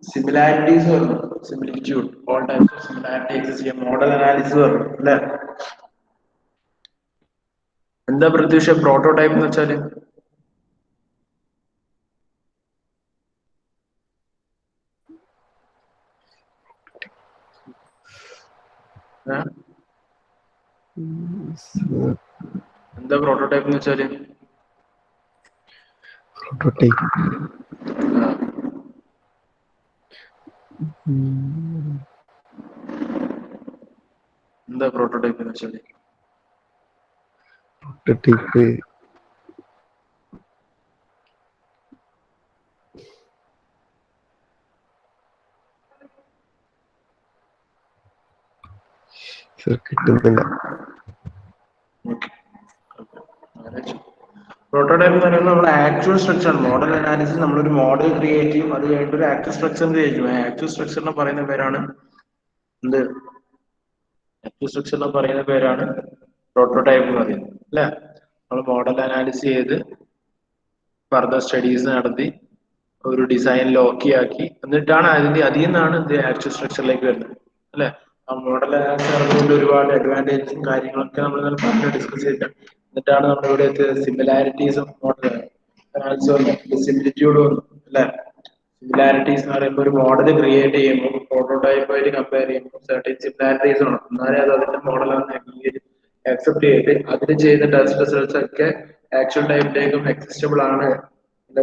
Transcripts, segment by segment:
similarities or similitude, all types of similarity exist here. Model analysis or എന്താ Prathyusha prototype എന്ന് വെച്ചാല് എന്താ prototype എന്ന് വെച്ചാല് പ്രോട്ടോടൈപ്പ് എന്താ പ്രോട്ടോടൈപ്പ് എന്ന് വെച്ചാല് പ്രോട്ടോടൈപ്പ് കിട്ടുന്നില്ല. പ്രോട്ടോടൈപ്പ് എന്ന് പറയുന്നത് നമ്മുടെ ആക്ച്വൽ സ്ട്രക്ചർ. മോഡൽ അനാലിസിസ് നമ്മളൊരു മോഡൽ ക്രിയേറ്റ് ചെയ്യും, അത് കഴിഞ്ഞിട്ട് ഒരു ആക്ച്വൽ സ്ട്രക്ചർ ക്രിയേറ്റ് ചെയ്യും. ആക്ച്വൽ സ്ട്രക്ചറിനെ പറയുന്ന പേരാണ് എന്ത്? ആക്ച്വൽ സ്ട്രക്ചറിനെ പറയുന്ന പേരാണ് പ്രോട്ടോടൈപ്പ് എന്ന് പറയുന്നത് അല്ലെ. നമ്മൾ മോഡൽ അനാലിസിസ് ചെയ്ത് ഫർദർ സ്റ്റഡീസ് നടത്തി ഒരു ഡിസൈൻ ലോക്കി ആക്കി എന്നിട്ടാണ് അതിൽ നിന്നാണ് ഇത് ആക്ച്വൽ സ്ട്രക്ചറിലേക്ക് വരുന്നത് അല്ലെ. ആ മോഡൽ അനാലിസിസ് നടന്നുകൊണ്ട് ഒരുപാട് അഡ്വാൻറ്റേജസും കാര്യങ്ങളൊക്കെ നമ്മൾ പറഞ്ഞ് ഡിസ്കസ് ചെയ്തിട്ടാണ്. എന്നിട്ടാണ് നമ്മുടെ ഇവിടെ സിമിലാരിറ്റീസും മോഡൽ അനാലിസിസ് സിമിലിറ്റ്യൂഡും അല്ലെ. സിമിലാരിറ്റീസ് എന്ന് പറയുമ്പോൾ ഒരു മോഡൽ ക്രിയേറ്റ് ചെയ്യുമ്പോൾ പ്രോട്ടോടൈപ്പായിട്ട് കമ്പയർ ചെയ്യുമ്പോൾ സർട്ടൻ സിമിലാരിറ്റീസ് ആണ്. എന്നാലേ അത് അതിന്റെ മോഡലാണ് അക്സെപ്റ്റ് ചെയ്തിട്ട് അതിൽ ചെയ്യുന്ന ടെസ്റ്റ് റിസൾട്ട്സ് ഒക്കെ ആക്ച്വൽ ടൈപ്പിലേക്കും എക്സിസ്റ്റബിൾ ആണ്,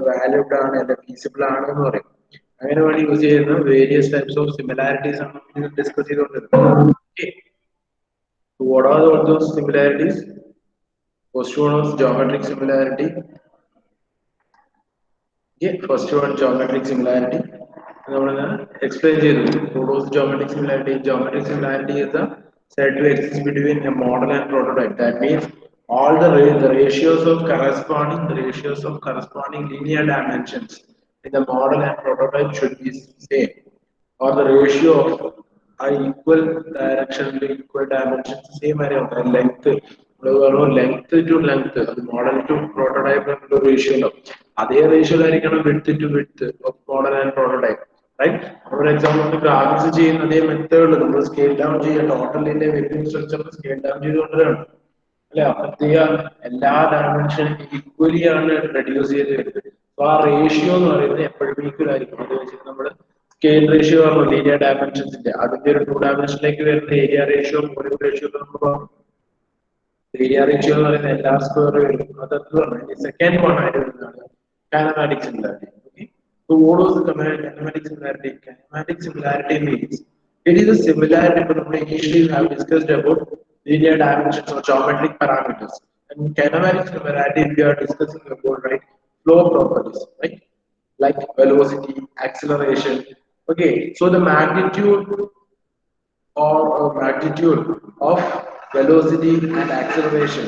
വാല്യൂഡ് ആണ്, ഫീസിബിൾ ആണ് എന്ന് പറയും. അങ്ങനെ വേണ്ടി യൂസ് ചെയ്യുന്ന വേരിയസ് ടൈപ്സ് ഓഫ് സിമിലാരിറ്റീസ് ആണ് ഡിസ്കസ് ചെയ്തുകൊണ്ടിരുന്നത്. What are all those similarities? First one was geometric similarity. Okay, first one geometric similarity. Explain what was geometric similarity? Geometric similarity is the said to exist between a model and prototype. That means all the ratios of corresponding linear dimensions in the model and prototype should be same, or the ratio of equal direction to equal dimensions same area length to length model to prototype ratio അതേ ratio ആയിരിക്കണം width to width of model and prototype, right? For example graphics ചെയ്യുന്ന അതേ method നമ്മൾ scale down ചെയ്യുക, ടോട്ടലിന്റെ വെക്ടിംഗ് structure scale down ചെയ്തുകൊണ്ടാണ് അല്ലെ. അപ്പത്തേക്ക് എല്ലാ ഡയമെൻഷനും ഈക്വലി ആണ് റെഡ്യൂസ് ചെയ്ത് വരുന്നത്. അപ്പൊ ആ റേഷ്യോ എന്ന് പറയുന്നത് എപ്പോഴും ഈക്വൽ ആയിരിക്കും. അത് വെച്ചിട്ട് നമ്മള് സ്കെയിൽ റേഷ്യോ ആണ് ലീനിയർ ഡയമെൻഷൻസിന്റെ. അതിന്റെ ഒരു 2 ഡയമെൻഷനിലേക്ക് വരുന്ന ഏരിയ റേഷ്യോ വോളിയം റേഷ്യോ നമ്മൾ ഏരിയ റേഷ്യോ എന്ന് പറയുന്ന എല്ലാ സ്ക്വയർ വരും. അതൊക്കെ പറഞ്ഞു. സെക്കൻഡ് വൺ ആയിട്ട് വരുന്നതാണ് kinematic similarity. So what was the kinematic similarity? Kinematic similarity means it is a similarity, but we initially have discussed about linear dimensions or geometric parameters. And kinematic similarity we are discussing about, right, flow properties, right, like velocity, acceleration. Okay, so the magnitude of velocity and acceleration.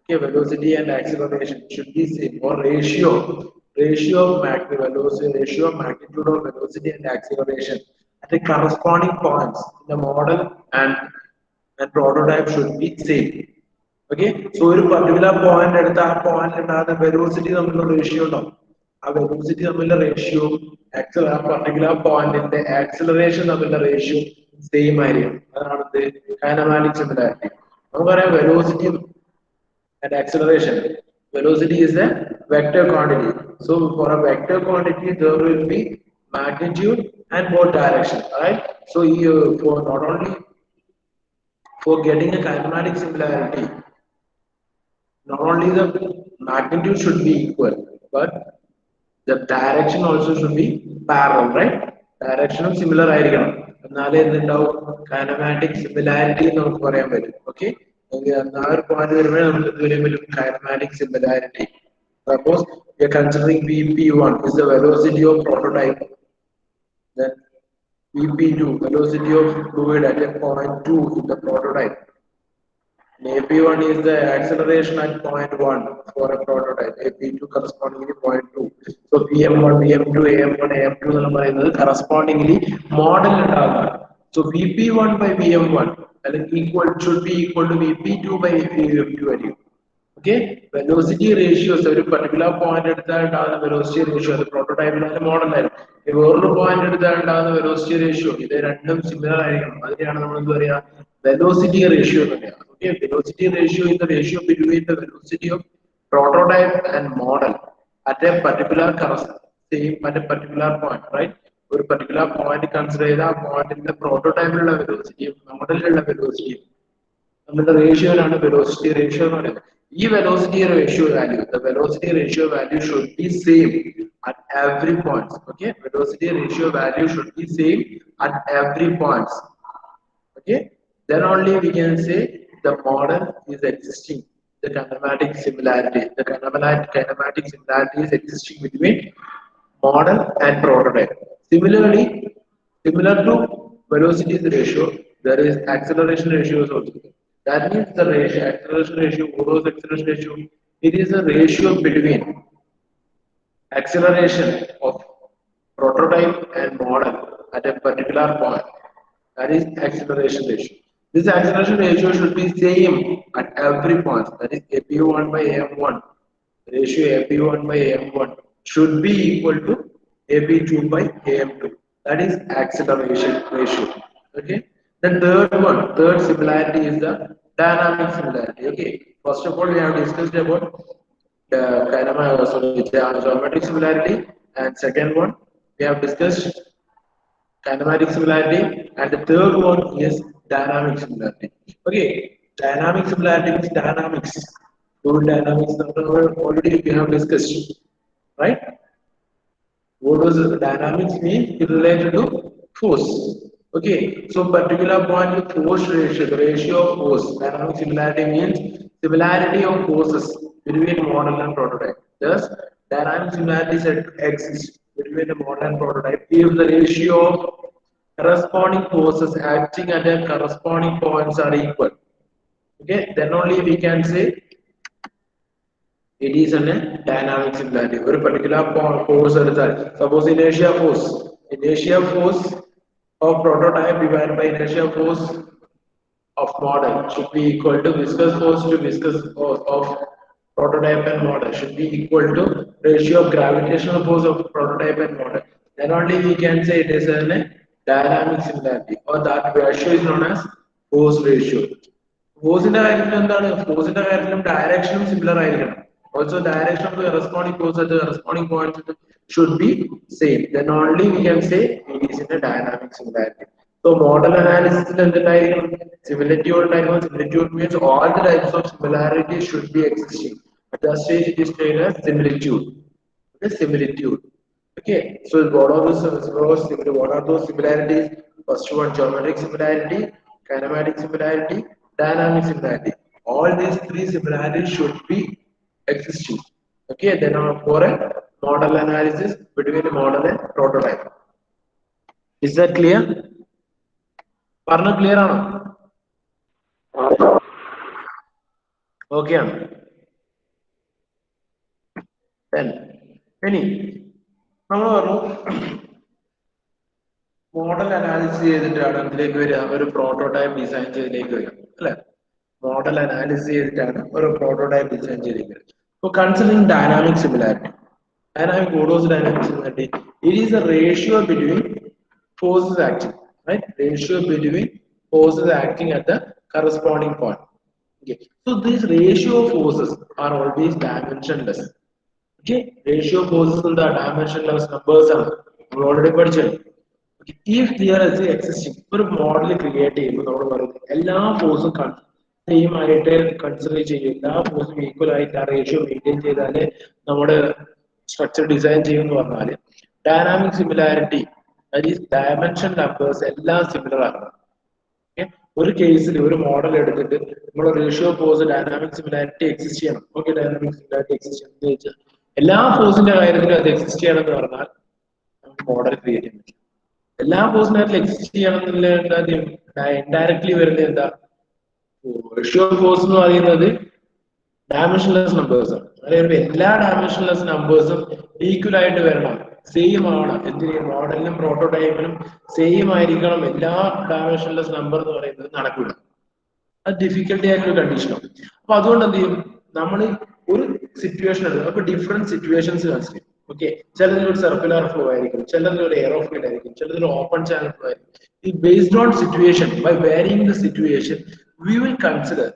Okay, velocity and acceleration should be same, or ratio of magnitude of velocity and acceleration at the corresponding points in the model and prototype should be same. Okay, so ഒരു particular point എടുത്ത ആ point ഉണ്ടാകുന്ന velocity തമ്മിലുള്ള ratio ഉണ്ടാവും. ആ velocity തമ്മിലുള്ള ratio ആ particular point ന്റെ acceleration തമ്മിലുള്ള ratio same ആയിരിക്കും. അതാണ് kinematic similarity. നമുക്ക് പറയാം velocity and acceleration. Velocity is a vector quantity. So for a vector quantity, there will be magnitude and both directions. Right? So for not only for getting a kinematic similarity, not only the magnitude should be equal, but the direction also should be parallel. Right? Direction similar ആയിരിക്കണം. എന്നാലേ എന്തുണ്ടാവും kinematic similarity നമുക്ക് പറയാൻ പറ്റും. Okay? Kinematic similarity. Suppose we are considering VP1 is the velocity of prototype, then VP2 velocity of fluid at a point 2 in the prototype, and AP1 is the acceleration at point 1 for a prototype, AP2 correspondingly point 2. So PM1, PM2, AM1, AM2 correspondingly model. So VP1 by VM1 equal should be equal to VP2 by VM2. Okay, velocity ratios ഒരു particular point എടുത്താൽ ഉണ്ടാകുന്ന velocity ratio അത് പ്രോട്ടോടൈപ്പിന്റെ model ആയിരുന്നു. വേറൊരു point എടുത്താൽ ഉണ്ടാകുന്ന velocity ratio ഇത് രണ്ടും സിമിലർ ആയിരിക്കണം. അതിനെയാണ് നമ്മൾ എന്താ പറയാ velocity ratio എന്ന് പറയാ. Okay, velocity ratio is the ratio between the velocity of prototype and model at a particular same at a particular point, right? ഒരു particular point consider ചെയ്ത ആ പോയിന്റിന്റെ പ്രോട്ടോടൈപ്പിലുള്ള വെലോസിറ്റിയും മോഡലിലുള്ള വെലോസിറ്റിയും തമ്മിലുള്ള റേഷ്യോയിലാണ് വെലോസിറ്റി റേഷ്യോ എന്ന് പറയുന്നത്. ഈ velocity ratio value, the velocity ratio value should be same at every point. Okay, velocity ratio value should be same at every point. Okay, then only we can say the model is existing. The kinematic similarity, the kinematic similarity is existing between model and prototype. Similarly, similar to velocity ratio, there is acceleration ratio also. That means the ratio, acceleration ratio, Gauss acceleration ratio, it is a ratio between acceleration of prototype and model at a particular point. That is acceleration ratio. This acceleration ratio should be same at every point. That is AP1 by AM1. Ratio AP1 by AM1 should be equal to AP2 by AM2. That is acceleration ratio. Okay. The third similarity is the dynamic similarity. Okay. First of all, we have discussed about the geometric similarity, and second one we have discussed kinematic similarity, and the third one is dynamic similarity. Okay, dynamic similarity means dynamics. Fluid dynamics already we have discussed, right? What does dynamics mean? It related to force. Okay, so particular point with force ratio, the ratio of force. Dynamic similarity means similarity of forces between model and prototype. Thus, dynamic similarity set exists between the model and prototype if the ratio of corresponding forces acting at a corresponding points are equal. Okay, then only we can say it is a dynamic similarity. Or a particular force, suppose inertia force of prototype divided by inertia force of model should be equal to viscous force to viscous force of prototype and model should be equal to ratio of gravitational force of prototype and model. Then only we can say it is a dynamic similarity, or that ratio is known as force ratio. Force in the direction similar. Also, direction of the corresponding force at the corresponding point should be same. Then only we can say it is in a dynamic similarity. So, model analysis and the similitude means all the types of similarities should be existing. At that stage, it is stated as similitude. Okay, similitude. Okay, so what are those similarities? First one, geometric similarity, kinematic similarity, dynamic similarity. All these three similarities should be existing. Okay, then for a model analysis between a model and prototype. Is that clear? Parna clear or not? Okay. Then any model analysis ചെയ്തിട്ടാണ് ഇതിലേക്ക് വരിക, ഒരു prototype design ചെയ്തിലേക്ക് വരിക അല്ലെ. Model analysis ചെയ്തിട്ടാണ് ഒരു prototype design ചെയ്തിരിക്കുന്നത്. So considering dynamic similarity, what was dynamic similarity? It is a ratio between forces acting, right? Ratio between forces acting at the corresponding point. Okay, so these ratio of forces are always dimensionless. Okay, ratio of forces in the dimensionless numbers are already പഠിച്ചത്. Okay, if there is existing ഒരു model create ചെയ്യുമ്പോൾ നമ്മൾ പറയുന്നത് എല്ലാ ഫോഴ്സും same ആയിട്ട് consider ചെയ്യും, എല്ലാ ഫോഴ്സും ഈക്വൽ ആയിട്ട് ആ റേഷ്യോ മെയിൻറ്റെയിൻ ചെയ്താല് നമ്മുടെ സ്ട്രക്ചർ ഡിസൈൻ ചെയ്യുമെന്ന് പറഞ്ഞാല് dynamic similarity, that is dimension numbers എല്ലാം സിമിലർ ആക്കണം. ഒരു കേസിൽ ഒരു മോഡൽ എടുത്തിട്ട് നമ്മൾ ratio force dynamic similarity exist ചെയ്യണം. ഓക്കെ, ഡൈനാമിക് സിമിലാരിറ്റി എക്സിസ്റ്റ് ചെയ്യണം എന്ന് വെച്ചാൽ എല്ലാ ഫോഴ്സിന്റെ കാര്യത്തിലും അത് എക്സിസ്റ്റ് ചെയ്യണം എന്ന് പറഞ്ഞാൽ നമുക്ക് മോഡൽ ക്രിയേറ്റ് ചെയ്യാൻ പറ്റും. എല്ലാ ഫോഴ്സിനായിട്ടും എക്സിസ്റ്റ് ചെയ്യണം എന്നുള്ള ഇൻഡയറക്ട്ലി വരുന്നത് എന്താ, റേഷ്യോ ഫോഴ്സ് എന്ന് പറയുന്നത് ഡയമെൻഷൻലെസ് നമ്പേഴ്സ് ആണ്. അതായത് എല്ലാ ഡയമെൻഷൻലെസ് നമ്പേഴ്സും ഈക്വൽ ആയിട്ട് വരണം, സെയിം ആണ്. എന്തിന് മോഡലിനും പ്രോട്ടോടൈപ്പിനും സെയിം ആയിരിക്കണം എല്ലാ ഡയമെൻഷൻലെസ് നമ്പർ എന്ന് പറയുന്നത് നടക്കില്ല. അത് ഡിഫിക്കൽട്ടി ആയിട്ടുള്ള കണ്ടീഷനാണ്. അപ്പൊ അതുകൊണ്ട് എന്ത് ചെയ്യും, നമ്മൾ ഒരു സിറ്റുവേഷൻ എടുക്കും, അപ്പൊ ഡിഫറെന്റ് സിറ്റുവേഷൻസ് കൺസിഡർ ചെയ്യും. ഓക്കെ, ചിലതിൽ ഒരു സർക്കുലർ ഫ്ലോ ആയിരിക്കും, ചിലതിൽ ഒരു എയറോഫ്ലൂയിഡ് ആയിരിക്കും, ചിലതിൽ ഓപ്പൺ ചാനൽ ഫ്ലോ ആയിരിക്കും. ഈ based on situation, by varying the situation, we will consider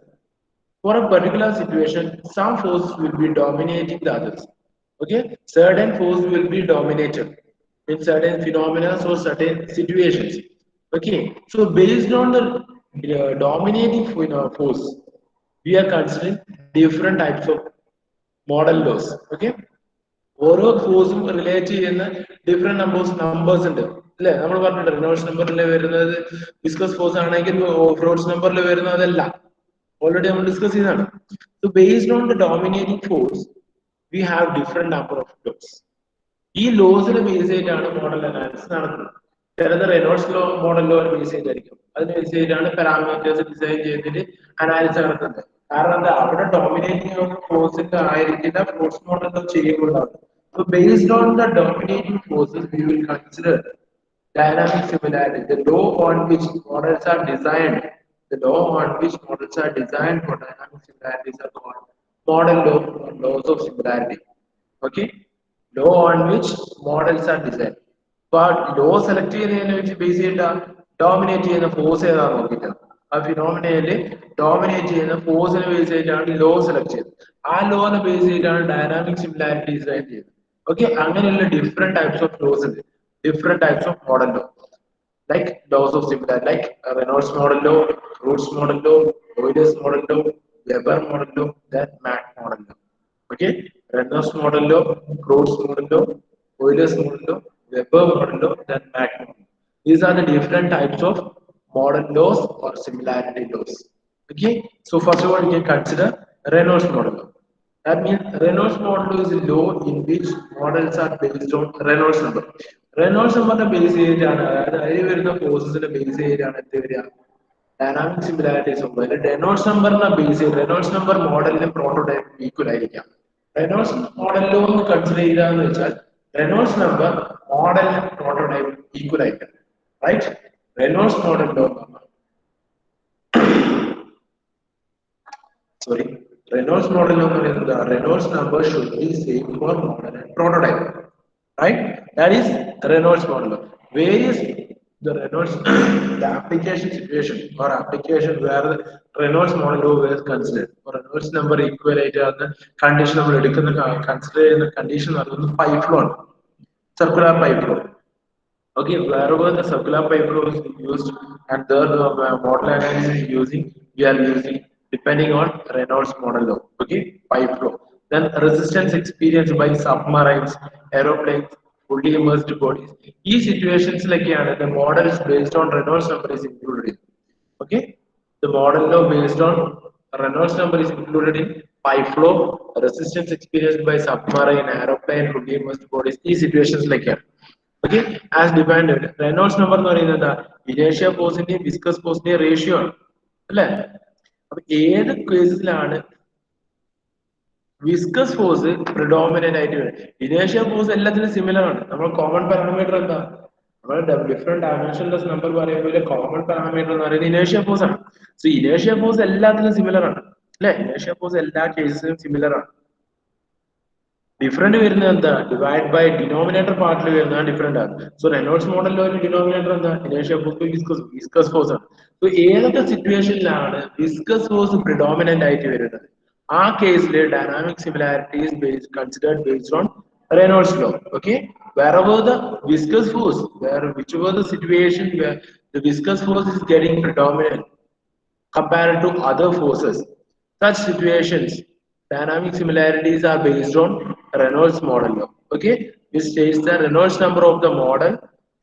for a particular situation some force will be dominating the others. Okay, certain force will be dominated in certain phenomena or certain situations. Okay, so based on the dominating force, we are considering different types of model laws. Okay, ഓരോ ഫോഴ്സും relate ചെയ്യുന്ന different numbers ഉണ്ട് അല്ലെ? നമ്മൾ പറഞ്ഞിട്ടുണ്ട് റിനോൾഡ്സ് നമ്പറിൽ വരുന്നത് viscous force ആണെങ്കിൽ ഫ്രോഡ്സ് നമ്പറിൽ വരുന്നതല്ല. ഓൾറെഡി നമ്മൾ ഡിസ്കസ് ചെയ്തതാണ്. So based on the dominating force we have different number of laws. ഈ ലോസിനെ ബേസ് ചെയ്തിട്ടാണ് മോഡൽ അനാലിസിസ് നടക്കുന്നത്. ചിലത് Reynolds law model law base ചെയ്തായിരിക്കും. അതിന് ബേസ് ചെയ്തിട്ടാണ് പാരാമീറ്റേഴ്സ് ഡിസൈൻ ചെയ്തിട്ട് അനാലിസിസ് നടത്തുന്നത്. കാരണം എന്താ, അവിടെ ഡോമിനേറ്റിംഗ് ഫോഴ്സിന്റെ ആയിരിക്കില്ല ഫോഴ്സ് മോഡൽ ലോ ചെയ്യുന്നുണ്ടാവും. So based on the dominating forces, we will consider dynamic similarity, the law on which models are designed. The law on which models are designed for dynamic similarities are called model law or laws of similarity. Okay, law on which models are designed. But law select ചെയ്യുന്നതിനെ വെച്ച് base ചെയ്യേണ്ട dominate ചെയ്യുന്ന force ഏതാണെന്ന് നോക്കിയിട്ട് ആ ഫിനോമിനയിൽ dominate ചെയ്യുന്ന ഫോഴ്സിനെ base ചെയ്തിട്ടാണ് ലോ സെലക്ട് ചെയ്യുന്നത്. ആ ലോനെ ബേസ് ചെയ്തിട്ടാണ് ഡൈനാമിക് സിമിലാരിറ്റി ഡിസൈൻ ചെയ്യുന്നത്. Okay, അങ്ങനെയുള്ള ഡിഫറെന്റ് ടൈപ്സ് ഓഫ് ലോസ് ഉണ്ട്, different types of model law, like laws of similarity, like Reynolds model law, Froude's model law, Euler's model law, Weber model law, then Mach model law. Okay, Reynolds model law, Froude's model law, Euler's model law, Weber model law, then Mach model. These are the different types of model laws or similarity laws. Okay, so first of all you can consider Reynolds model law. That means Reynolds model is a law in which models are based on Reynolds number. Reynolds number base ചെയ്തിട്ടാണ്, അതായത് അതിൽ വരുന്ന ഫോഴ്സസിന്റെ base ചെയ്തിട്ടാണ് എന്ത് വരിക, dynamic similarities ഉണ്ട്. Reynolds നമ്പറിനെ base ചെയ്ത് റെനോൾഡ്സ് നമ്പർ മോഡലിന് പ്രോട്ടോടൈപ്പ് ഈക്വൽ ആയിരിക്കാം. റെനോൾഡ്സ് മോഡലിലോ എന്ന് കൺസിഡർ ചെയ്യുക വെച്ചാൽ റെനോൾഡ്സ് നമ്പർ മോഡലിന് പ്രോട്ടോടൈപ്പ് ഈക്വൽ ആയിരിക്കാം. റൈറ്റ്, റെനോൾഡ്സ് മോഡലിലോ Reynolds model number is the Reynolds number should be same for model and prototype, right? That is Reynolds model. Various the Reynolds the application situation or application where the Reynolds model was considered or Reynolds number equalate the condition number consider the condition of the pipe flow, circular pipe flow. Okay, wherever the circular pipe flow is used and the model analysis is using, we are using depending on Reynolds model law. Okay, pipe flow. Then resistance experienced by submarines, aeroplanes, fully immersed bodies. These situations like the model is based on Reynolds number is included in. Okay, the model law based on Reynolds number is included in pipe flow, resistance experienced by submarine, aeroplane, fully immersed bodies. These situations like Okay, as defined, Reynolds number എന്ന് പറയുന്നത് inertia force ന്റെ viscous force ന്റെ ratio ആണ് അല്ലേ? അപ്പൊ ഏത് കേസിലാണ് viscous force predominant ആയിട്ട് വരും? ഇനേഷ്യ ഫോഴ്സ് എല്ലാത്തിനും സിമിലർ ആണ്. നമ്മൾ കോമൺ പാരാമീറ്റർ എന്താ, നമ്മൾ ഡിഫറെന്റ് ഡയമെൻഷൻലെസ് നമ്പർ പറയുമ്പോൾ കോമൺ പാരാമീറ്റർ എന്ന് പറയുന്നത് ഇനേഷ്യ ഫോഴ്സ് ആണ്. സോ ഇനേഷ്യ ഫോഴ്സ് എല്ലാത്തിനും സിമിലർ ആണ് അല്ലെ? ഇനേഷ്യ ഫോഴ്സ് എല്ലാ കേസിലും സിമിലർ ആണ്. ഡിഫറെന്റ് വരുന്നത് എന്താ, ഡിവൈഡ് ബൈ ഡിനോമിനേറ്റർ പാർട്ടിൽ വരുന്ന ഡിഫറെന്റ് ആണ്. സോ റെനോൾഡ്സ് മോഡലിൽ ഒരു ഡിനോമിനേറ്റർ എന്താ, ഇനേഷ്യ ഫോഴ്സ് വിസ്കസ് ഫോഴ്സ് ആണ്. സോ ഏതൊക്കെ സിറ്റുവേഷനിലാണ് വിസ്കസ് ഫോഴ്സ് പ്രിഡോമിനന്റ് ആയിട്ട് വരുന്നത്, ആ കേസിൽ dynamic similarity is considered based on Reynolds law. Okay, wherever the viscous force, whichever the situation where the viscous force is getting predominant compared to other forces, such situations dynamic similarities are based on Reynolds model law. Okay, this states the Reynolds number of the model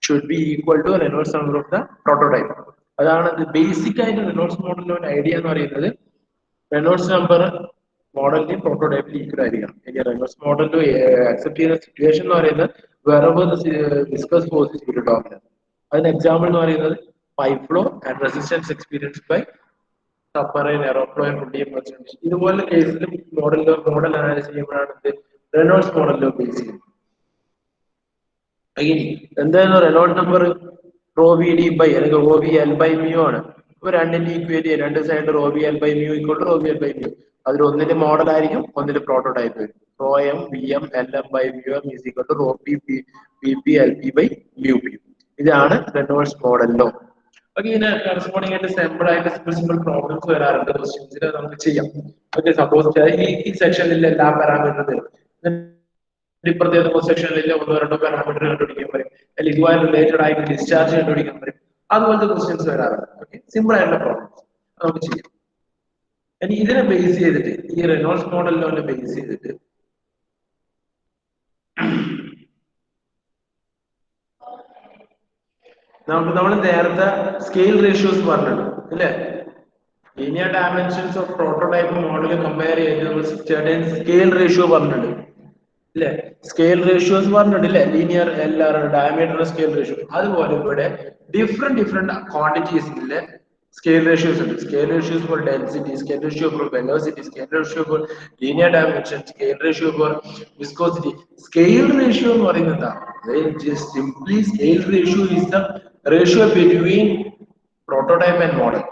should be equal to Reynolds number of the prototype. അതാണ് basic ആയിട്ട് Reynolds model law idea എന്ന് പറയുന്നത്. Reynolds number മോഡലിന് പ്രോട്ടോടൈപ്പിൽ equal ആയിരിക്കണം. ഇനി Reynolds model accept ചെയ്യുന്ന situation എന്ന് പറയുന്നത് wherever the viscous force is predominant. അതിന് എക്സാമ്പിൾ എന്ന് പറയുന്നത് pipe flow and resistance experienced by submarine, aeroplane, fully immersed. ഇതുപോലുള്ള കേസിലും മോഡൽ അനാലിസിസ് ചെയ്യുമ്പോഴാണ് Reynolds model ബേസ് ചെയ്യുന്നത്. എന്തായിരുന്നു Reynolds number? Rho V D by അല്ലെങ്കിൽ rho V L by mu ആണ്. ഇപ്പൊ രണ്ടിന്റെ ഈക്വേറ്റ് രണ്ട് side rho V L by mu equal to rho V L by mu. അതിൽ ഒന്നിന്റെ മോഡൽ ആയിരിക്കും, ഒന്നിന്റെ പ്രോട്ടോടൈപ്പ് വരും. Rho M V M L M by mu M is equal to rho P P P L P by mu P. ഇതാണ് Reynolds model law. Okay, ഇതിന് corresponding ആയിട്ട് simple ആയിട്ട് simple problems വരാറുണ്ട് ക്വസ്റ്റ്യൻസിൽ, നമുക്ക് ചെയ്യാം. ഓക്കെ, സപ്പോസ് ഈ സെക്ഷനിൽ എല്ലാ പാരാമീറ്ററും തരും, ഇപ്പുറത്തെ സെക്ഷനിൽ ഒന്നോ രണ്ടോ പാരാമീറ്റർ കണ്ടുപിടിക്കാൻ പറയും, അല്ലെങ്കിൽ ഇതുമായി റിലേറ്റഡ് ആയിട്ട് ഡിസ്ചാർജ് കണ്ടുപിടിക്കാൻ പറയും. അതുപോലത്തെ ക്വസ്റ്റ്യൻസ് വരാറുണ്ട്. ഓക്കെ, സിമ്പിൾ ആയിട്ടുള്ള പ്രോബ്ലംസ് നമുക്ക് ചെയ്യാം. ഇനി ഇതിനെ ബേസ് ചെയ്തിട്ട്, ഈ റെനോൾഡ്സ് മോഡൽ ലോനെ ബേസ് ചെയ്തിട്ട് നമ്മൾ നേരത്തെ സ്കെയിൽ റേഷ്യോസ് പറഞ്ഞിട്ടുണ്ട് അല്ലേ? Linear dimensions of prototype model compare ചെയ്ത് നമ്മൾ സ്കെയിൽ റേഷ്യോ പറഞ്ഞിട്ടുണ്ട് അല്ലെ? സ്കെയിൽ റേഷ്യോസ് പറഞ്ഞിട്ടുണ്ട് അല്ലെ? ലീനിയർ എല്ലാവരും ഡയമീറ്റർ സ്കെയിൽ റേഷ്യോ. അതുപോലെ ഇവിടെ ഡിഫറെന്റ് ക്വാണ്ടിറ്റീസിലെ scale ratios ഉണ്ട്. Scale ratios for density, scale ratio for velocity, scale ratio for linear dimension, scale ratio for viscosity. Scale ratio എന്ന് പറയുന്നത് എന്താ? Just simply scale ratio is the ratio between prototype and model.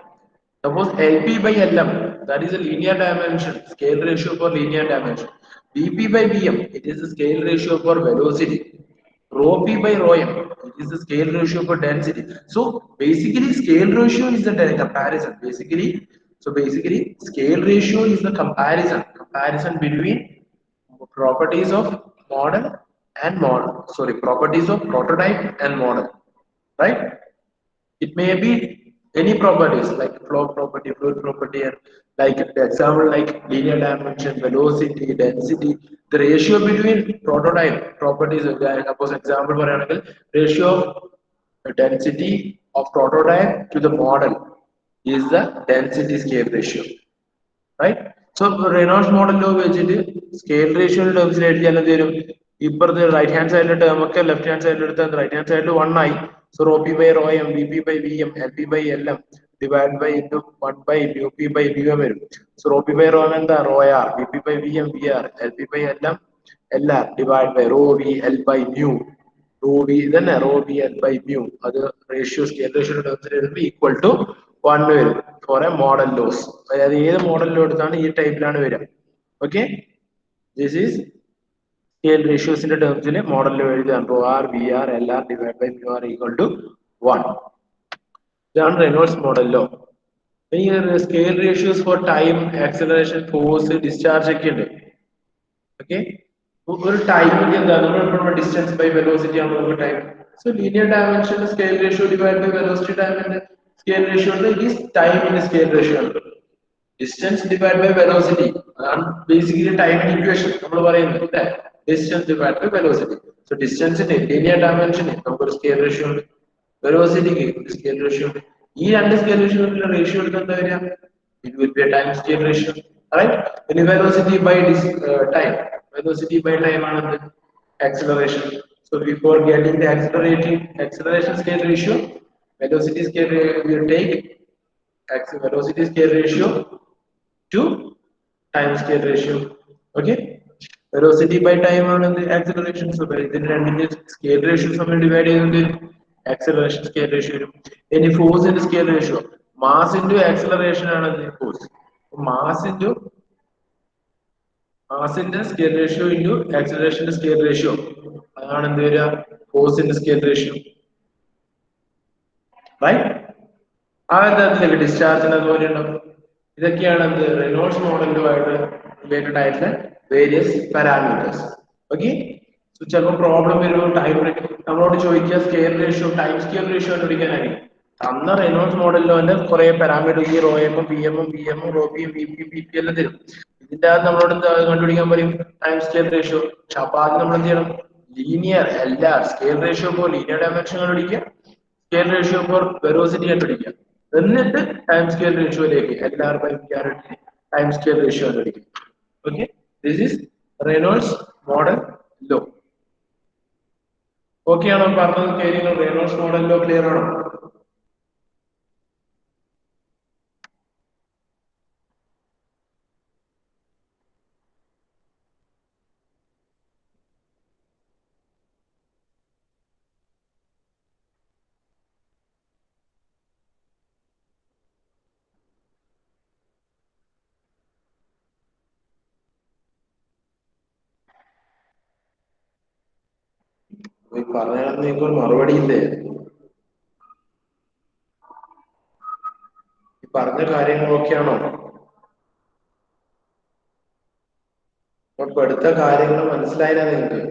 Suppose LP by LM, that is a linear dimension, scale ratio for linear dimension. BP by BM, it is the scale ratio for velocity. Rho P by rho M, it is the scale ratio for density. So basically scale ratio is the comparison. Basically scale ratio is the comparison between properties of model and properties of prototype and model, right? It may be any properties like flow property, fluid property, and like example like linear dimension, velocity, density. The ratio between prototype properties, suppose example for example, ratio of density of prototype to the model is the density scale ratio, right? So Reynolds model law വെച്ചിട്ട് scale ratio terms എഴുതിയാൽ എന്ത് വരും? ഇപ്പുറത്തെ right hand സൈഡിലെ term ഒക്കെ left hand സൈഡിൽ എടുത്താൽ right hand സൈഡിൽ 1 ആയി. So rho p by rho m, vp by vm, lp by lm divided by into 1 by mu p by mu വരും. So rho p by rho m എന്താ? rho r, vp by vm vr, lp by lm lr divided by rho v l by mu. Rho v ഇതന്നെ rho v l by mu. അത് ratio scale ratio ടേംസിൽ എഴുതുമ്പോൾ equal to 1 വരും four A model loss. അതായത് ഏത് model law എടുത്താണ് ഈ ടൈപ്പിലാണ് വരിക. Okay, this is scale ratios in the terms in a model level rho r vr lr divided by mu r equal to 1. Then Reynolds model law. Here scale ratios for time, acceleration, force, discharge ഒക്കെ ഉണ്ട്. Okay, ഒരു ടൈമിൽ എന്താണ് distance by velocity ആണ് നമുക്ക് time. So linear dimension scale ratio divide by velocity ടൈമിന്റെ scale ratio ഉണ്ട്. ഈ ടൈമിന്റെ സ്കെയിൽ റേഷ്യോ ഉണ്ട്. ഡിസ്റ്റൻസ് ഡിവൈഡ് ബൈ വെലോസിറ്റി അതാണ് ബേസിക്കലി ടൈമിന്റെ ഇക്വേഷൻ നമ്മൾ പറയുന്നത് അല്ലേ? Distance divide by velocity. So ഡിസ്റ്റൻസിന്റെ ലീനിയർ ഡയമെൻഷന് നമുക്കൊരു സ്കെയിൽ റേഷ്യോ ഉണ്ട്, വെലോസിറ്റിക്ക് സ്കെയിൽ റേഷ്യോ ഉണ്ട്. ഈ രണ്ട് സ്കെയിൽ റേഷ്യോ എടുക്കാൻ എന്താ വരിക? It will be a time scale ratio, right? Then velocity by time, velocity by time ആണ് acceleration. So before getting the acceleration scale ratio, velocity scale we take velocity scale ratio to time scale ratio. Okay, velocity by time ആണ് acceleration. So ഇതിന്റെ രണ്ടിന്റെ scale ratios നമ്മൾ divide ചെയ്യുന്നത് acceleration scale ratio വരും. ഇനി force into scale ratio, mass into acceleration ആണ് force. Mass into scale ratio into acceleration scale ratio അതാണ് എന്ത് വരിക? force into scale ratio, right? ആ തരത്തിലേക്ക് ഡിസ്ചാർജിന് അതുപോലെ ഉണ്ടാവും. ഇതൊക്കെയാണ് എന്ത് റെനോൾഡ്സ് മോഡലുമായിട്ട് റിലേറ്റഡ് ആയിട്ടുള്ള വേരിയസ് പാരാമീറ്റേഴ്സ്. ഓക്കെ, സോ ചിലപ്പോൾ പ്രോബ്ലം വരുമ്പോൾ ടൈം നമ്മളോട് ചോദിക്കുക scale ratio, time scale ratio കണ്ടുപിടിക്കാനായി തന്ന റെനോൾഡ്സ് മോഡലിലോ തന്നെ കുറെ പാരാമീറ്റർ ഈ റോ എമ്മും പി എമ്മും ബി എമ്മും റോ പിയും വി പി പി പി എല്ലാം തരും. ഇതിന്റെ അകത്ത് നമ്മളോട് കണ്ടുപിടിക്കാൻ പറയും ടൈം സ്കെയിൽ റേഷ്യോ. പക്ഷെ അപ്പൊ ആദ്യം നമ്മൾ എന്ത് ചെയ്യണം? ലീനിയർ എല്ലാ scale ratio for linear dimension കണ്ടുപിടിക്കുക, സ്കെയിൽ റേഷ്യോ ഫോർ വെലോസിറ്റി കണ്ടുപിടിക്കുക, എന്നിട്ട് ടൈം സ്കെയിൽ റേഷ്യോയിലേക്ക് LR by VR time scale ratio കണ്ടുപിടിക്കുക. Okay, this is Reynolds model law. Okay ആണോ പറഞ്ഞത്? കാര്യങ്ങൾ റെനോൾഡ്സ് മോഡൽ ലോ ക്ലിയർ ആണോ? പറഞ്ഞാൽ നിങ്ങൾക്ക് ഒരു മറുപടി ഇല്ലേ? ഈ പറഞ്ഞ കാര്യങ്ങളൊക്കെയാണോ? ഇപ്പൊ എടുത്ത കാര്യങ്ങൾ മനസ്സിലായില്ല നിങ്ങൾക്ക്?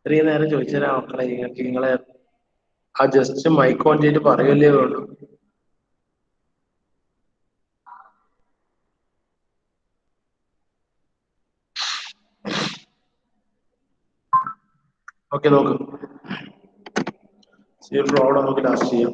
ഇത്രയും നേരം ചോദിച്ചാൽ മക്കളെ നിങ്ങൾക്ക് നിങ്ങളെ ആ ജസ്റ്റ് മൈക്ക് ഓൺ ചെയ്തിട്ട് പറയല്ലേ വേണ്ടു. ഓക്കെ നോക്ക്, ഫ്ലോഡ് നമുക്ക് ലാസ്റ്റ് ചെയ്യാം.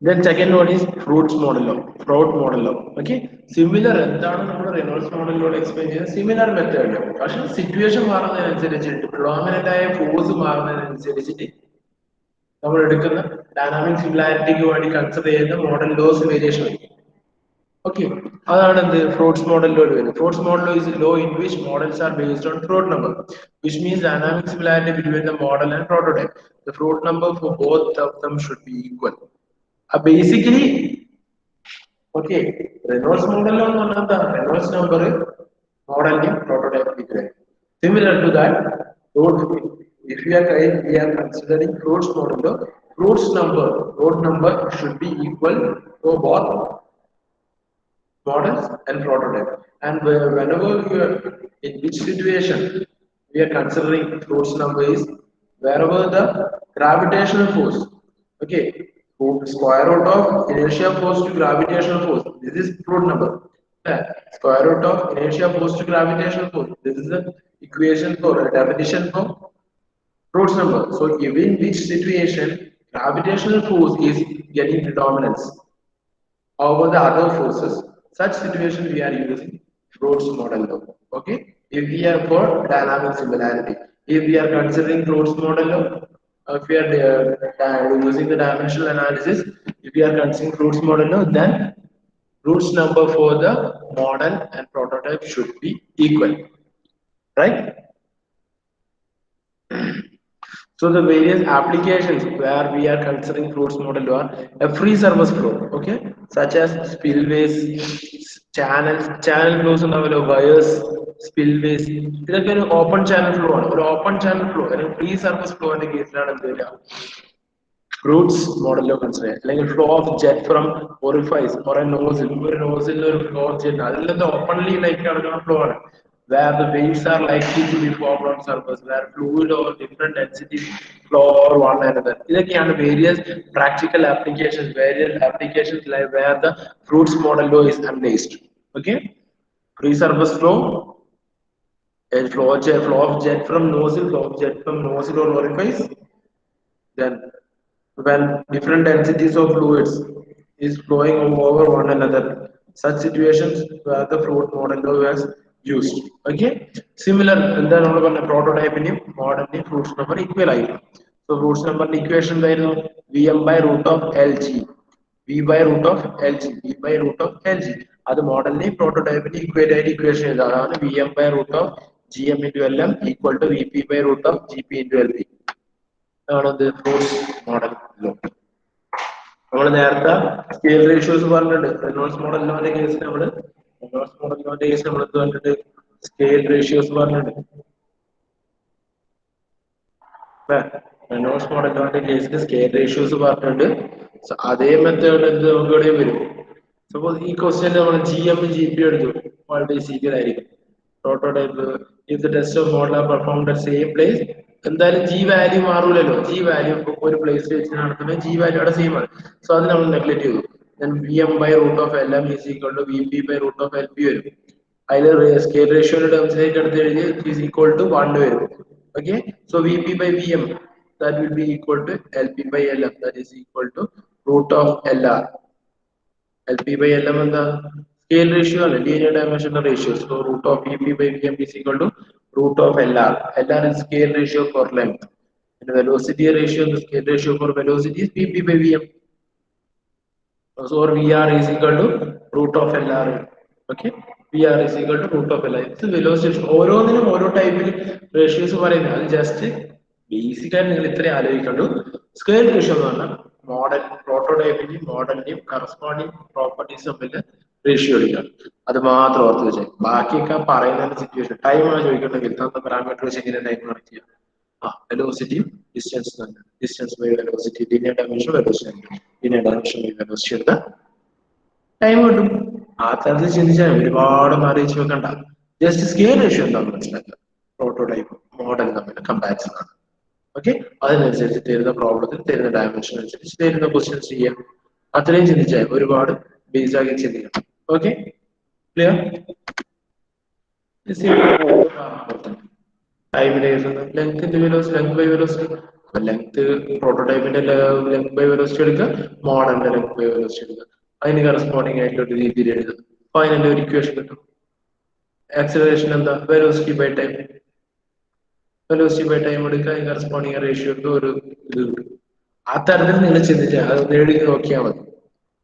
Then second one is fruits model law, fraud model law. Okay, similar എന്താണ് നമ്മൾ റെനോൾഡ്സ് മോഡലിലൂടെ എക്സ്പ്ലെയിൻ ചെയ്യുന്നത്? Similar method. പക്ഷെ സിറ്റുവേഷൻ മാറുന്നതിനനുസരിച്ചിട്ട് പ്രിഡോമിനന്റ് ആയ ഫോഴ്സ് മാറുന്നതിനനുസരിച്ചിട്ട് നമ്മൾ എടുക്കുന്ന ഡൈനാമിക് സിമിലാരിറ്റിക്ക് വേണ്ടി കൺസിഡർ ചെയ്യുന്ന മോഡൽ ലോസ് വേരിയേഷൻ വരും. Okay, അതാണ് എന്ത് ഫ്രോഡ്സ് മോഡലിലൂടെ വരുന്നത്. Fruits model is a law in which models are based on float number, which means dynamic similarity between the model and prototype. The float number for both of them should be equal. Basically, okay, Reynolds model on the Reynolds number model in prototype equal. Similar to that, if we are considering fruits model, fruits number should be equal for both models and prototype. And whenever you are in which situation we are considering fruits number is wherever the gravitational force, okay, square root of inertia force to gravitational force, this is fruit number. Square root of inertia force to gravitational force, this is the equation for definition for fruits number. So given which situation gravitational force is getting predominance over the other forces, such situation we are using Rhodes model law. Okay, if we are for dynamic similarity, if we are considering Rhodes model law, if we are using the dimensional analysis, if we are considering Rhodes model law, then Rhodes number for the model and prototype should be equal, right? So the various applications where we are considering fruits model are a free surface flow, okay, such as spillways, channel flows and wires, spillways. This is an open channel flow. An open channel flow, a free surface flow in the case of fruits model of consider, like a flow of jet from orifice or a nozzle or flow of jet. Other than the openly like a flow, where the waves are likely to be formed on surface, where fluid or different densities flow over one another. These are various practical applications, like where the fruits model law is unleashed. Okay, free surface flow, a flow of jet from nozzle, or orifice. Then when different densities of fluids is flowing over one another, such situations where the fluid model was used. Okay, similar and then prototype in model fruits number equal. So fruits number equation by Vm by root of Lg, V by root of Lg, V by root of Lg. That model prototype equated equation is Vm by root of Gm into Lm equal to Vp by root of Gp into Lp. The fruits model law. നമ്മൾ നേരത്തെ scale ratios പറഞ്ഞിട്ടുണ്ട്. Reynolds model ലോന്റെ കേസിൽ നമ്മൾ കണ്ടിട്ട് scale ratios പറഞ്ഞിട്ടുണ്ട്. Reynolds model ലോന്റെ കേസിൽ scale ratios പറഞ്ഞിട്ടുണ്ട്. അതേ മെത്തേഡ് എന്ത് നമുക്ക് ഇവിടെയും വരും. സപ്പോസ് ഈ ക്വസ്റ്റ്യൻ നമ്മൾ GM GP എടുത്തു, വളരെ ഈക്വൽ ആയിരിക്കും. Prototype if the test of model are performed at same place, എന്തായാലും G വാല്യൂ മാറൂലല്ലോ. G വാല്യൂ ഒരു പ്ലേസ് വെച്ച് നടത്തുമ്പോൾ G വാല്യൂ അവിടെ സെയിം ആണ്. സോ അത് നമ്മൾ നെഗ്ലക്ട് ചെയ്തു. Then Vm by root of Lm is equal to Vp by root of Lp വരും. അതിൽ സ്കെയിൽ റേഷ്യോയുടെ ടേംസിലേക്ക് എടുത്ത് കഴിഞ്ഞാൽ is equal to 1 വരും. Okay, so Vp by Vm that will be equal to Lp by Lm, that is equal to root of Lr. Lp by Lm എന്താ? Scale ratio and linear dimensional ratio. So root of Vp by Vm is equal to root of Lr. Lr is scale ratio for length. And the velocity ratio, the scale ratio for velocity is Vp by Vm. So Vr is equal to root of Lr. Okay, Vr is equal to root of Lr. It's velocity. ഓരോന്നിനും ഓരോ ടൈപ്പിൽ ratios പറയുന്നത്. അത് just basic ആയിട്ട് നിങ്ങൾ ഇത്രയും ആലോചിക്കണ്ടു. Scale ratio എന്ന് പറഞ്ഞാൽ മോഡൽ പ്രോട്ടോടൈപ്പിന്റെയും മോഡലിന്റെയും കറസ്പോണ്ടിങ് പ്രോപ്പർട്ടീസ് തമ്മിൽ റേഷ്യോ എടുക്കുക. അത് മാത്രം ഓർത്ത് വെച്ചാൽ ബാക്കിയൊക്കെ പറയുന്ന സിറ്റുവേഷൻ ടൈം ആണ് ചോദിക്കണമെങ്കിൽ തന്ന പാരാമീറ്റർ വെച്ച് എങ്ങനെ ടൈം കണക്ട് ചെയ്യാം. വെലോസിറ്റിയും distance by velocity linear dimension velocity linear dimension by velocity എടുത്താൽ ടൈം കിട്ടും. ആ തരത്തിൽ ചിന്തിച്ചാൽ ഒരുപാടൊന്നും അറിയിച്ചു വെക്കണ്ട. ജസ്റ്റ് സ്കെയിൽ റേഷ്യോ എന്താണെന്ന് മനസ്സിലാക്കുക. പ്രോട്ടോടൈപ്പ് മോഡൽ തമ്മിൽ കമ്പാരിസൺ ആണ്. ഓക്കെ, അതിനനുസരിച്ച് തരുന്ന പ്രോബ്ലത്തിൽ തരുന്ന ഡയമെൻഷൻ അനുസരിച്ച് തരുന്ന ക്വസ്റ്റ്യൻസ് ചെയ്യാം. അത്രയും ചിന്തിച്ചാൽ ഒരുപാട് ബേസ് ആക്കി ചിന്തിക്കണം. Okay, clear? ടൈമിന്റെ ലെങ്ത് ബൈ വെലോസിറ്റി ലെങ്ത് പ്രോട്ടോടൈപ്പിന്റെ ലെങ്ത് ബൈ വെലോസിറ്റി എടുക്കുക, മോഡലിന്റെ ലെങ്ത് ബൈ വെലോസിറ്റി എടുക്കുക. അതിന് കറസ്പോണ്ടിങ് ആയിട്ടുള്ള ഒരു രീതിയിൽ എഴുതുക. അപ്പൊ അതിന്റെ ഒരു ഇക്വേഷൻ കിട്ടും. ആക്സിലറേഷൻ എന്താ? Velocity by time. Velocity by time എടുക്കുക, അതിന് കറസ്പോണ്ടിങ് റേഷ്യോ ഇട്ട് ഒരു ഇത് കിട്ടും. ആ തരത്തിൽ നിങ്ങൾ ചിന്തിച്ചാൽ അത് എഴുതി നോക്കിയാൽ മതി.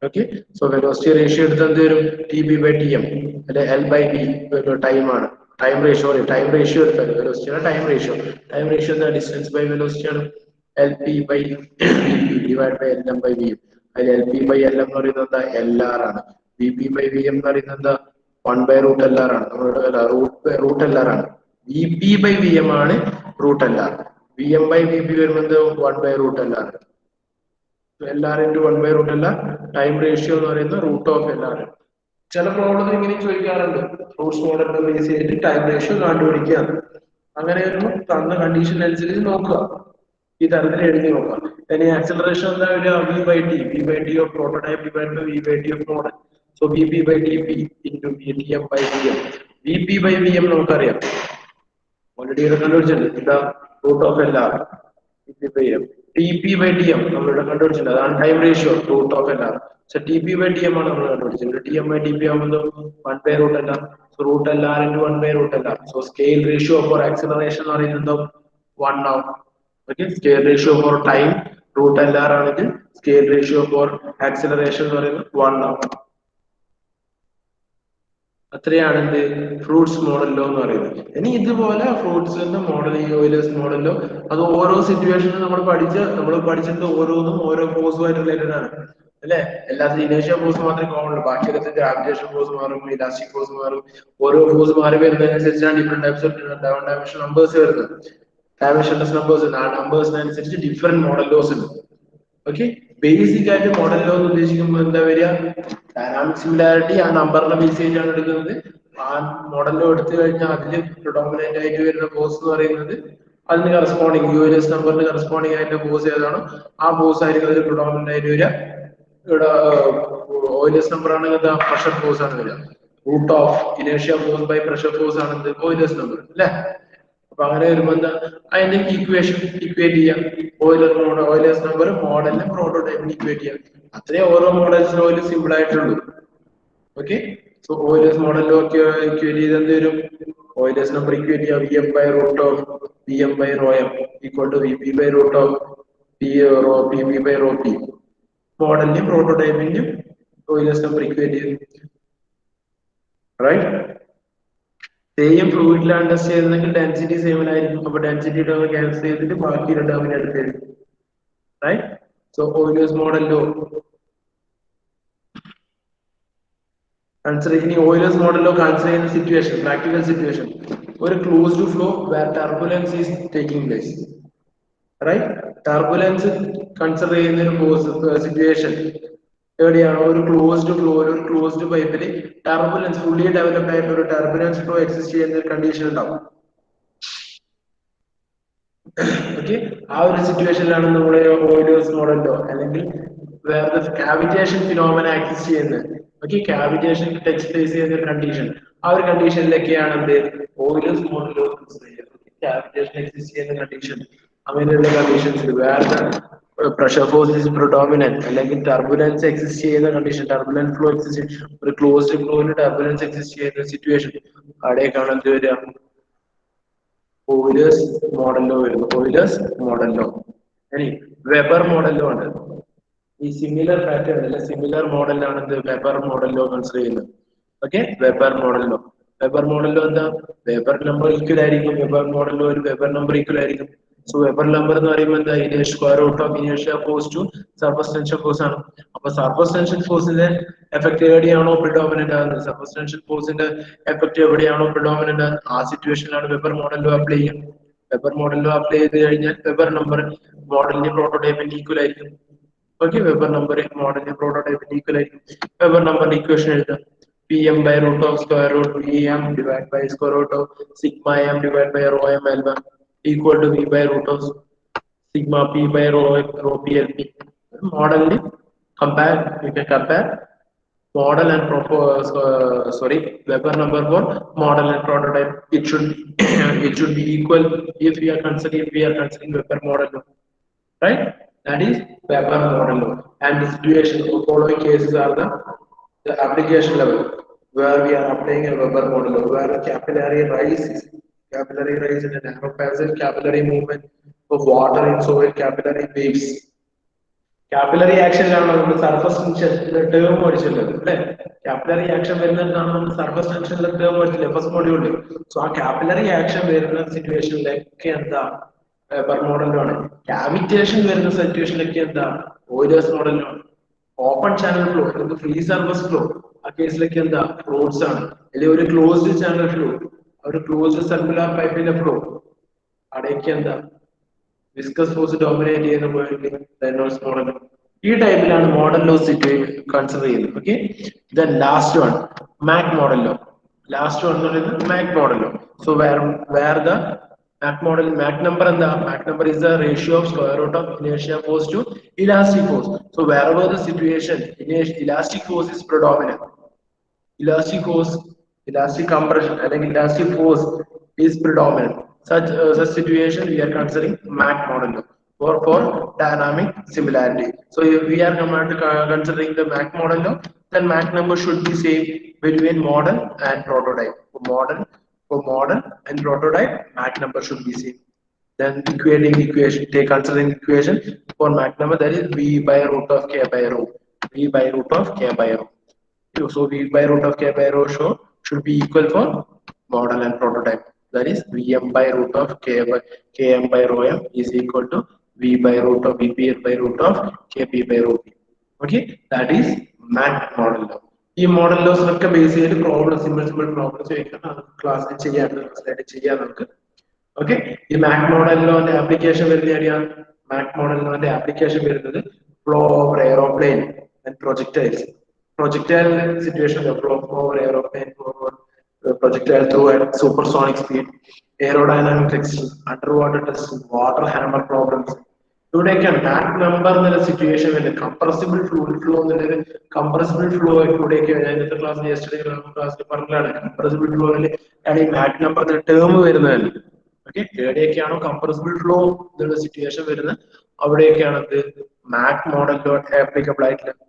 ഓക്കെ, സോ വെലോസിറ്റി റേഷ്യോ എടുത്ത് എന്ത് വരും? T B by T M അല്ലെ എൽ ബൈ ബി ടൈം ആണ്. ടൈം റേഷ്യോ എടുത്താൽ വെലോസിറ്റിയുടെ ടൈം റേഷ്യോ എന്താ? ഡിസ്റ്റൻസ് ബൈ വെലോസിറ്റി ആണ്. L P by divide by L M by V M. അതിൽ L P by L M എന്ന് പറയുന്നത് എന്താ? എൽ ആർ ആണ്. V P by V M എന്ന് പറയുന്നത് എന്താ? 1/√LR ആണ്. നമ്മളുടെ റൂട്ട് എൽ ആർ ആണ്. V P by V M ആണ് root L R. V M by V P വരുന്നത് 1/√LR. LR into 1/√LR. Time ratio എന്ന് പറയുന്നത് റൂട്ട് ഓഫ് LR. ചില പ്രോബ്ലത്തിൽ ഇങ്ങനെ ചോദിക്കാറുണ്ട്, ഫ്രൂട്ട്സ് മോഡലിനെ ബേസ് ചെയ്തിട്ട് ടൈം റേഷ്യോ കണ്ടുപിടിക്കുക. അങ്ങനെ വരുമ്പോൾ തന്ന കണ്ടീഷൻ അനുസരിച്ച് നോക്കുക, ഈ തരത്തിൽ എഴുതി നോക്കുക. ഇനി ആക്സിലറേഷൻ എന്താ വരിക? V by T of prototype divide by V by T of model. So V P by T P into T M by V M. V P by V M നമുക്കറിയാം, ഓൾറെഡി കണ്ടുപിടിച്ചിട്ടുണ്ട്. ഇതാ root of LR. V P by M. T P by T M നമ്മളിവിടെ കണ്ടുപിടിച്ചിട്ടുണ്ട്, അതാണ് time ratio root of LR. So T P by T M ആണ് നമ്മൾ കണ്ടുപിടിച്ചത്. T M by T P ആകുമ്പോൾ 1/√LR. So root LR into 1/√LR. So scale ratio for acceleration എന്ന് പറയുന്നത് 1 ആവും. Okay, scale ratio for time root LR ആണെങ്കിൽ scale ratio for acceleration എന്ന് പറയുന്നത് 1 ആവും. അത്രയാണ് എന്ത് ഫ്രൂട്ട്സ് മോഡലോ എന്ന് പറയുന്നത്. ഇനി ഇതുപോലെ ഫ്രൂട്ട്സിന്റെ മോഡൽ, ഈ ഓയിലേഴ്സ് മോഡലോ, അത് ഓരോ സിറ്റുവേഷനും നമ്മൾ പഠിച്ചിട്ട് ഓരോന്നും ഓരോ ഫോഴ്സുമായിട്ട് റിലേറ്റഡ് ആണ് അല്ലെ. എല്ലാത്തിനും ഇനേഷ്യ ഫോഴ്സ് മാത്രമേ കോമൺ ഉള്ളൂ. ബാക്കിയൊക്കെ ഗ്രാവിറ്റേഷൻ ഫോഴ്സ് മാറും, ഇലാസ്റ്റിക് ഫോഴ്സ് മാറും. ഓരോ ഫോഴ്സ് മാറി വരുന്നതിനനുസരിച്ചാണ് different types of dimension numbers വരുന്നത്. ഡയമെൻഷൻലെസ് നമ്പേഴ്സ് ഉണ്ട്. ആ നമ്പേഴ്സിനനുസരിച്ച് ഡിഫറെന്റ് മോഡൽ ലോസ് ഉണ്ട്. ഓക്കെ, ബേസിക് ആയിട്ട് മോഡൽ ലോ എന്ന് ഉദ്ദേശിക്കുമ്പോൾ എന്താ വരിക? ഡൈനാമിക് സിമിലാരിറ്റി ആ നമ്പറിന്റെ ബേസ് ചെയ്താണ് എടുക്കുന്നത്. ആ മോഡൽ ലോ എടുത്തു കഴിഞ്ഞാൽ അതിൽ പ്രിഡോമിനന്റ് ആയിട്ട് വരുന്ന ഫോഴ്സ് എന്ന് പറയുന്നത് അതിന് കറസ്പോണ്ടിങ് യുഎസ് നമ്പറിന് കറസ്പോണ്ടിങ് ആയിട്ട് ഫോഴ്സ് ഏതാണോ ആ ഫോഴ്സ് ആയിരിക്കും അതിൽ പ്രിഡോമിനന്റ് ആയിട്ട് വരിക. ഇവിടെ ഓയിലേഴ്സ് നമ്പർ ആണ് എന്താ? പ്രഷർ ഫോഴ്സ് ആണ് വരിക. റൂട്ട് ഓഫ് ഇനേഷ്യ ഫോഴ്സ് ബൈ പ്രഷർ ഫോഴ്സ് ആണ് എന്ത്? ഓയിലേഴ്സ് നമ്പർ അല്ലെ. അപ്പൊ അങ്ങനെ വരുമ്പോ എന്താ? അതിന്റെ ഇക്വേഷൻ ഇക്വേറ്റ് ചെയ്യാം. ഓയിലേഴ്സ് നമ്പർ മോഡലിന് പ്രോട്ടോടൈപ്പിന് ഇക്വേറ്റ് ചെയ്യാം. അത്രേ ഓരോ മോഡൽസിനും ഒരു സിമ്പിൾ ആയിട്ടുള്ളൂ. ഓക്കെ, സോ ഓയിലേഴ്സ് മോഡലിലും ഒക്കെ ഇക്വേറ്റ് ചെയ്ത് എന്ത് വരും? ഓയിലേഴ്സ് നമ്പർ ഇക്വേറ്റ് ചെയ്യാം. V M by root of P M by rho M equal to V P by root of P rho P P by rho P. മോഡലിന്റെയും പ്രോട്ടോടൈപ്പിന്റെയും Euler's number equate ചെയ്യും. Right, same ഫ്ലൂയിഡിലാണ് test ചെയ്തെങ്കിൽ density same ആയിരിക്കും. അപ്പൊ density term cancel ചെയ്തിട്ട് ബാക്കി രണ്ട് ടേമിനെ എടുത്തേക്കും. റൈറ്റ്, സോ ഓയിലേഴ്സ് മോഡലിലോ കൺസിഡർ ഇനി ഓയിലേഴ്സ് മോഡലിലോ കൺസിഡർ ചെയ്യുന്ന സിറ്റുവേഷൻ, പ്രാക്ടിക്കൽ സിറ്റുവേഷൻ, ഒരു closed flow where turbulence is taking place. Right, turbulence consider ചെയ്യുന്ന ഒരു സിറ്റുവേഷൻ എവിടെയാണോ? ഒരു ക്ലോസ്ഡ് ഫ്ലോ, ഒരു ക്ലോസ്ഡ് പൈപ്പിൽ ടർബുലൻസ് ഫുള്ളി ഡെവലപ്ഡ് ആയിട്ട് ഒരു ടർബുലൻസ് ഫ്ലോ എക്സിസ്റ്റ് ചെയ്യുന്ന ഒരു കണ്ടീഷൻ ഉണ്ടാവും. ഓക്കെ, ആ ഒരു സിറ്റുവേഷനിലാണ് നമ്മുടെ ഓയിലേഴ്സ് മോഡലിലോ അല്ലെങ്കിൽ വേറെ കാവിറ്റേഷൻ ഫിനോമിന എക്സിസ്റ്റ് ചെയ്യുന്നത്. ഓക്കെ, കാവിറ്റേഷൻ ടച്ച് പ്ലേസ് ചെയ്യുന്ന ഒരു കണ്ടീഷൻ, ആ ഒരു കണ്ടീഷനിലൊക്കെയാണ് എന്ത് ഓയിലേഴ്സ് മോഡലിലോ കാവിറ്റേഷൻ എക്സിസ്റ്റ് ചെയ്യുന്ന കണ്ടീഷൻ. അങ്ങനെയുള്ള കണ്ടീഷൻസിൽ വേറെ പ്രഷർ ഫോഴ്സ് ഇസ് പ്രിഡോമിനന്റ് അല്ലെങ്കിൽ ടർബുലൻസ് എക്സിസ്റ്റ് ചെയ്യുന്ന കണ്ടീഷൻ, ടർബുലൻസ് ഫ്ലോ എക്സിസ്റ്റ്, ഒരു ക്ലോസ്ഡ് ഫ്ലോയിൽ ടർബുലൻസ് എക്സിസ്റ്റ് ചെയ്യുന്ന സിറ്റുവേഷൻ, അവിടേക്കാണ് എന്ത് വരിക? ഓയിലേഴ്സ് മോഡലിലോ വരുന്നു. ഓയിലേഴ്സ് മോഡലിലോ. ഇനി വെബർ മോഡലിലോ ആണ് ഈ സിമിലർ പാറ്റേൺ അല്ല, സിമിലർ മോഡലിലാണ് എന്ത് വെബർ മോഡലിലോ കൺസിഡർ ചെയ്യുന്നത്. ഓക്കെ, വെബർ മോഡലിലോ. വെബർ മോഡലിലോ എന്താ? വെബർ നമ്പർ ഈക്വൽ ആയിരിക്കും. വെബർ മോഡലിലോ ഒരു വെബർ നമ്പർ ഈക്വൽ ആയിരിക്കും. സോ വെബർ നമ്പർ എന്ന് പറയുമ്പോൾ എന്താ ഇതിന്റെ സ്ക്വയർ റൂട്ട് ഓഫ് ഇനേഷ്യ force to surface tension force ആണ്. അപ്പൊ സർഫസ് ടെൻഷൻ ഫോഴ്സിന്റെ എഫക്ട് എവിടെയാണോ പ്രിഡോമിനന്റ് ആകുന്നത്, സർഫസ് ടെൻഷൻ ഫോഴ്സിന്റെ എഫക്ട് എവിടെയാണോ പ്രിഡോമിനന്റ് ആ സിറ്റുവേഷനിലാണ് വെബർ മോഡൽ ലോ അപ്ലൈ ചെയ്യുക. വെബർ മോഡൽ ലോ അപ്ലൈ ചെയ്ത് കഴിഞ്ഞാൽ വെബർ നമ്പർ മോഡലിന്റെ പ്രോട്ടോടൈപ്പിന്റെ ഈക്വൽ ആയിരിക്കും. ഓക്കെ, വെബർ നമ്പർ മോഡലിന്റെ പ്രോട്ടോടൈപ്പിന്റെ ഈക്വൽ ആയിരിക്കും. വെബർ നമ്പറിന്റെ ഇക്വേഷൻ എഴുതാം. Pm by root of square root Vm divided by square root of sigma m divided by rho m L1 equal to V by root of sigma P by rho P L P. Model compare, you can compare model and Weber number for model and prototype. It should it should be equal if we are considering Weber model, right? That is Weber model. And the situation following cases are the application level where we are applying a Weber model, where the capillary rise in a narrow passage, capillary movement of water in soil, capillary waves. Capillary action is surface tension term capillary action surface tension term first module. So capillary action situation like Weber model cavitation situation like Euler's model open channel flow free surface flow a case like roads ആണ് അല്ലെങ്കിൽ ഒരു closed channel flow ഒരു closed circular pipe in flow അടയ്ക്ക് എന്താ viscous force dominate ചെയ്യുന്ന point Reynolds model. ഈ ടൈപ്പിലാണ് model law consider ചെയ്യുന്നത്. Okay, then last one Mach model law. Last one എന്ന് പറയുന്നത് Mach model law. So where the Mach number എന്താ? Mach number is the ratio of square root of ഇനേഷ്യ force to elastic force. So wherever the situation elastic force is predominant, elastic compression അല്ലെങ്കിൽ elastic force is predominant, such situation we are considering Mach model for dynamic similarity. So if we are considering the Mach model, then Mach number should be same between model and prototype. For model and prototype, Mach number should be same. Then equating equation, considering equation for Mach number, that is V by root of K by rho. V by root of K by rho. So V by root of K by rho should be equal for model and prototype. That is Vm by root of Km by rho m is equal to V by root of Vp by root of Kp by rho p. Okay, that is Mach model law. ഈ model loss ഒക്കെ base ചെയ്ത് problem simple problems ചോദിക്കാം ക്ലാസ്സിൽ ചെയ്യാം നമുക്ക്. Okay, ഈ Mac model ലോന്റെ application വരുന്ന എവിടെയാണ്? മാക് മോഡൽ ലോന്റെ ആപ്ലിക്കേഷൻ വരുന്നത് flow over aeroplane and projectiles. Projectile situation, the flow over aeroplane, projectile through at supersonic speed, aerodynamics, underwater test, water hammer problems. ഇവിടെയൊക്കെ Mach number എന്നുള്ള situation വരുന്നത് compressible fluid flow എന്നുള്ളത് compressible flow ഇവിടെയൊക്കെ ഇന്നത്തെ class ക്ലാസ്സിൽ പറഞ്ഞതാണ്. Compressible ഫ്ലോയിൽ ആണ് ഈ മാക് നമ്പർ എന്ന ടേം വരുന്നത്. ഓക്കെ, എവിടെയൊക്കെയാണോ കംപ്രസിബിൾ ഫ്ലോ എന്നുള്ള സിറ്റുവേഷൻ വരുന്നത് അവിടെയൊക്കെയാണ് ഇത് മാക് മോഡൽ ആപ്ലിക്കബിൾ ആയിട്ടുള്ളത്.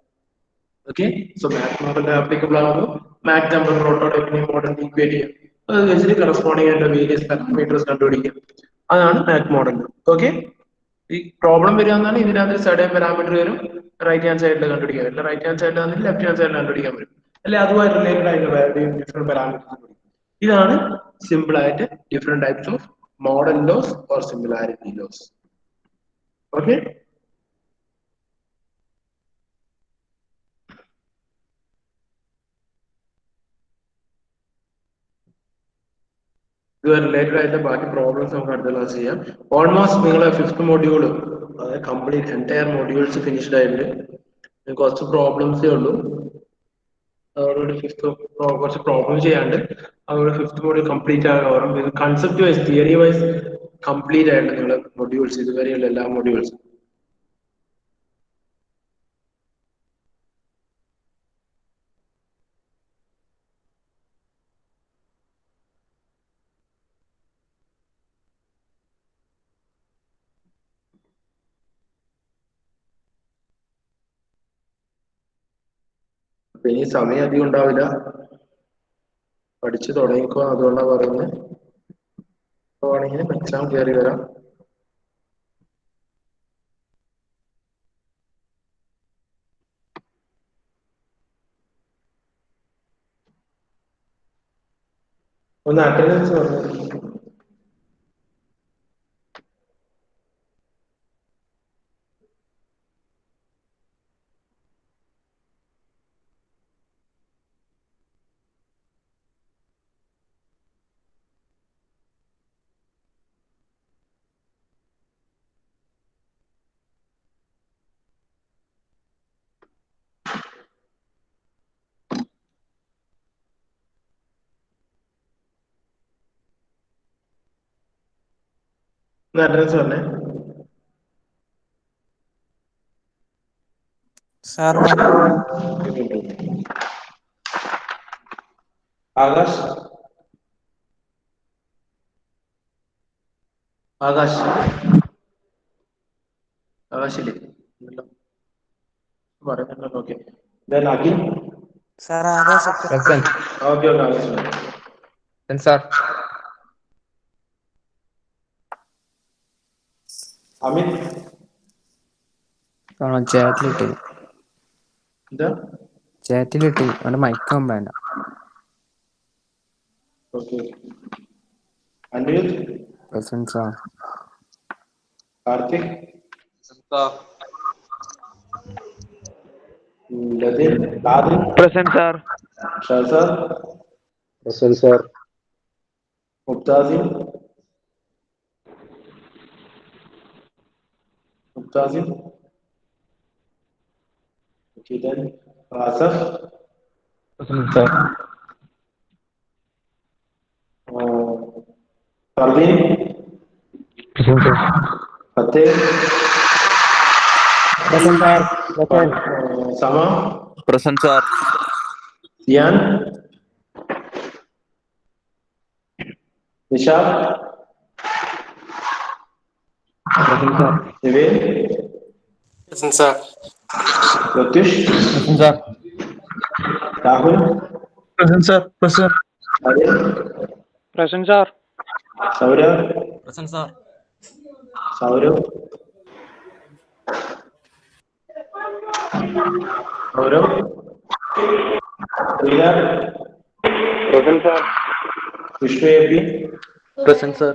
Okay, so Mach model applicable ആകുമ്പോൾ Mach number prototype model equate ചെയ്യാം. അത് വെച്ചിട്ട് corresponding ആയിട്ടുള്ള വേരിയസ് പാരാമീറ്റേഴ്സ് കണ്ടുപിടിക്കാം. അതാണ് Mach model. ഓക്കെ, ഈ പ്രോബ്ലം വരിക എന്നാണ് ഇതിനകത്ത് സഡൻ പാരാമീറ്റർ വരും, റൈറ്റ് ഹാൻഡ് സൈഡിൽ കണ്ടുപിടിക്കാൻ പറ്റില്ല, റൈറ്റ് ഹാൻഡ് സൈഡിൽ ആണെങ്കിൽ ലെഫ്റ്റ് ഹാൻഡ് സൈഡിൽ കണ്ടുപിടിക്കാൻ പറ്റും, അല്ലെ അതുമായി റിലേറ്റഡ് ആയിട്ടുള്ള ഡിഫറെന്റ് പാരാമീറ്റേഴ്സ്. ഇതാണ് സിമ്പിൾ ആയിട്ട് different types of model laws or similarity laws. Okay, ഇത് റിലേറ്റഡ് ആയിട്ട് ബാക്കി പ്രോബ്ലംസ് നമുക്ക് അടുത്ത ക്ലാസ് ചെയ്യാം. ഓൾമോസ്റ്റ് നിങ്ങളെ ഫിഫ്ത്ത് മൊഡ്യൂൾ അതായത് കംപ്ലീറ്റ് എൻറ്റയർ മൊഡ്യൂൾസ് ഫിനിഷ്ഡ് ആയിട്ട് കുറച്ച് പ്രോബ്ലംസേ ഉള്ളൂ. അതോടുകൂടി കുറച്ച് പ്രോബ്ലം ചെയ്യാണ്ട് അതോടെ ഫിഫ്ത്ത് മൊഡ്യൂൾ കംപ്ലീറ്റ് ആകാറും. ഇത് concept wise theory wise complete ആയിട്ട് നിങ്ങളുടെ മൊഡ്യൂൾസ് ഇതുവരെയുള്ള എല്ലാ മൊഡ്യൂൾസും. അപ്പൊ ഇനി സമയം അധികം ഉണ്ടാവില്ല, പഠിച്ചു തുടങ്ങിക്കോ. അതുകൊണ്ടാണ് പറയുന്നത്. വേണമെങ്കിൽ എക്സാം കയറി വരാം. ഒന്ന് അറ്റൻഡൻസ് പറഞ്ഞു. അഡ്രസ് പറഞ്ഞേ. സാർ ആകാശ് ആകാശ് ആകാശില്ലേ? പറയുന്നുണ്ടോ? Okay. Akhil. Sir Akash Present. Okay okay Akash. Present, sir. Amit. ചാറ്റിലിട്ട് എന്താ? ചാറ്റിലിട്ട് അവന്റെ mic complaint. Okay. Aniruddh. Present sir. Karthik. Sir. Lathin. Adil. Present, sir. Shazar. Present, sir. Muktasim. Muktasim. Okay. Then Asaf. Present, sir. Parveen. Present, sir. Fateh. Present, sir. Present. Sama. Present, sir. Siyan. Nishad. Present, sir. Niven. Present, sir. Pratyush. Present, sir. Rahul. Present, sir. Present. Arun. Present, sir. Sourav. Present, sir. Sourav. Sourav. Sreerag. Present, sir. Vishnu A P. Present, sir.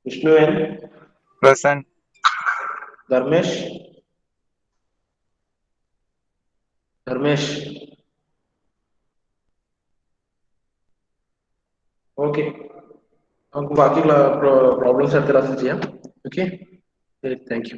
Vishnu N. Present. Dharmesh. Dharmesh. Okay. നമുക്ക് ബാക്കിയുള്ള പ്രോബ്ലംസ് അടുത്ത ക്ലാസ്സിൽ ചെയ്യാം. Okay. Thank U.